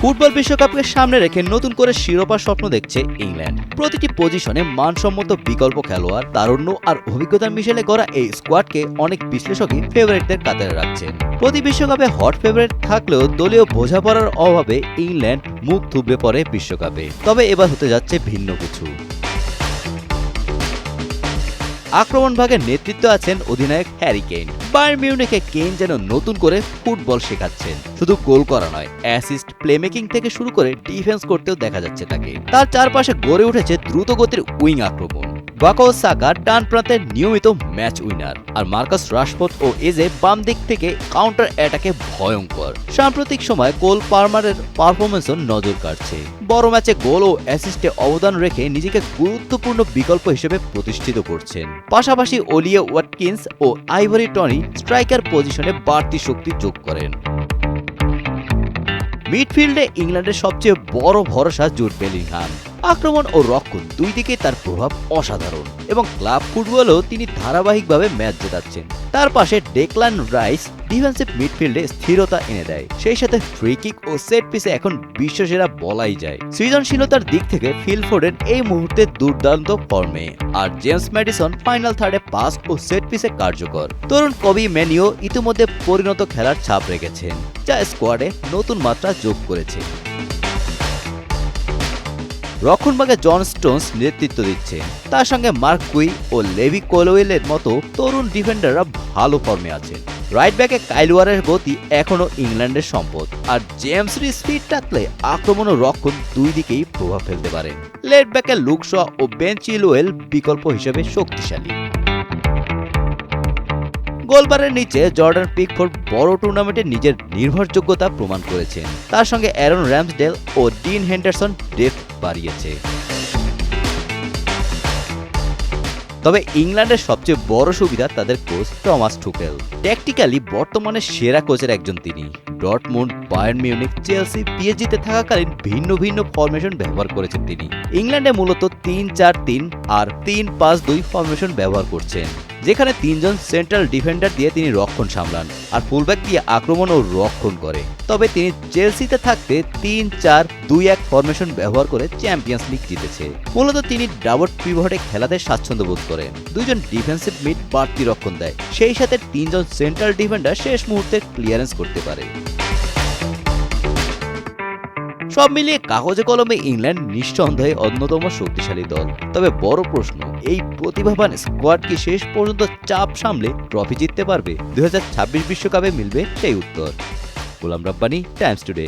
Football বিশ্বকাপকে সামনে রেখে নতুন করে শিরোপার স্বপ্ন দেখছে ইংল্যান্ড। প্রতিটি পজিশনে মানসম্মত বিকল্প খেলোয়াড়, তারুণ্য আর অভিজ্ঞতার মিশেলে গড়া এই স্কোয়াডকে অনেক বিশ্লেষকই ফেভারিটদের কাতারে রাখছেন। প্রতি বিশ্বকাপে হট ফেভারিট থাকলেও দলীয় বোঝাপড়ার অভাবে ইংল্যান্ড মুখ থুবড়ে পড়ে বিশ্বকাপে। তবে এবার হতে যাচ্ছে ভিন্ন কিছু। আক্রমণ ভাগের নেতৃত্বে আছেন অধিনায়ক হ্যারি কেইন। বায়ার্ন মিউনিখে কেইন যেন নতুন করে ফুটবল শেখাচ্ছেন। শুধু গোল করা নয়, অ্যাসিস্ট, প্লেমেকিং থেকে শুরু করে ডিফেন্স করতেও দেখা যাচ্ছে তাকে। তার চারপাশে গড়ে উঠেছে দ্রুতগতির উইং আক্রমণ। বাকো সাকা ডান প্রান্তের নিয়মিত ম্যাচ উইনার, আর মার্কাস রাশফোর্ড ও এজে বাম দিক থেকে কাউন্টার অ্যাটাকে ভয়ঙ্কর। সাম্প্রতিক সময়ে কোল পালমারের পারফরমেন্সও নজর কাটছে। বড় ম্যাচে গোল ও অ্যাসিস্টে অবদান রেখে নিজেকে গুরুত্বপূর্ণ বিকল্প হিসেবে প্রতিষ্ঠিত করছেন। পাশাপাশি ওলিয়ে ওয়াটকিন্স ও আইভরি টনি স্ট্রাইকার পজিশনে বাড়তি শক্তি যোগ করেন। মিডফিল্ডে ইংল্যান্ডের সবচেয়ে বড় ভরসা জুড বেলিংহাম। আক্রমণ ও রক্ষণ দুই দিকে তার প্রভাব অসাধারণ এবং ক্লাব ফুটবলেও তিনি ধারাবাহিকভাবে ম্যাচ জেতাচ্ছেন। তার পাশে ডেকলান রাইস ডিফেন্সিভ মিডফিল্ডে স্থিরতা এনে দেয়। সেই সাথে ফ্রি কিক ও সেট পিসে এখন বিশ্বসেরা বলাই যায়। সৃজনশীলতার দিক থেকে ফিল ফোডেন এই মুহূর্তে দুর্দান্ত ফর্মে, আর জেমস ম্যাডিসন ফাইনাল থার্ডে পাস ও সেট পিসে কার্যকর। তরুণ কবি ম্যানিও ইতিমধ্যে পরিণত খেলার ছাপ রেখেছেন, যা স্কোয়াডে নতুন মাত্রা যোগ করেছে। রক্ষণভাগে জন স্টোনস নেতৃত্ব দিচ্ছে। তার সঙ্গে মার্ক গুই ও লেভি কোলওয়েলের মতো তরুণ ডিফেন্ডাররা ভালো ফর্মে আছেন। রাইট ব্যাকে কাইলওয়ারের গতি এখনও ইংল্যান্ডের সম্পদ, আর জেমস রিস ফিট থাকলে আক্রমণ ও রক্ষণ দুই দিকেই প্রভাব ফেলতে পারেন। লেফট ব্যাকে লুক শ ও বেন চিলওয়েল বিকল্প হিসেবে শক্তিশালী। গোলবারের নিচে জর্ডান পিকফোর্ড বড় টুর্নামেন্টে নিজের নির্ভরযোগ্যতা প্রমাণ করেছেন। তার সঙ্গে অ্যারন র্যামসডেল ও ডিন হেন্ডারসন ডেপথ বাড়িয়েছে। তবে ইংল্যান্ডের সবচেয়ে বড় সুবিধা তাদের কোচ টমাস টুকেল। ট্যাকটিক্যালি বর্তমানে সেরা কোচের একজন তিনি। ডর্টমুন্ড, বায়ার্ন মিউনিখ, চেলসি, পিএসজিতে থাকাকালীন ভিন্ন ভিন্ন ফরমেশন ব্যবহার করেছেন তিনি। ইংল্যান্ডে মূলত ৩-৪-৩ আর ৩-৫-২ ফরমেশন ব্যবহার করছেন, যেখানে তিনজন সেন্ট্রাল ডিফেন্ডার দিয়ে তিনি রক্ষণ সামলান আর ফুলব্যাক দিয়ে আক্রমণ ও রক্ষণ করে। তবে তিনি চেলসিতে থাকতে ৩-৪-২-১ ফরমেশন ব্যবহার করে চ্যাম্পিয়ন্স লিগ জিতেছে। মূলত তিনি ডাবল পিভটে খেলাতে স্বাচ্ছন্দ্য বোধ করেন। দুইজন ডিফেন্সিভ মিড বাড়তি রক্ষণ দেয়, সেই সাথে তিনজন সেন্ট্রাল ডিফেন্ডার শেষ মুহূর্তে ক্লিয়ারেন্স করতে পারে। সব মিলিয়ে কাগজে কলমে ইংল্যান্ড নিঃসন্দেহে অন্যতম শক্তিশালী দল। তবে বড় প্রশ্ন, এই প্রতিভাবান স্কোয়াড কি শেষ পর্যন্ত চাপ সামলে ট্রফি জিততে পারবে? 2026 বিশ্বকাপে মিলবে সেই উত্তর। Golam Rabbani, Times today.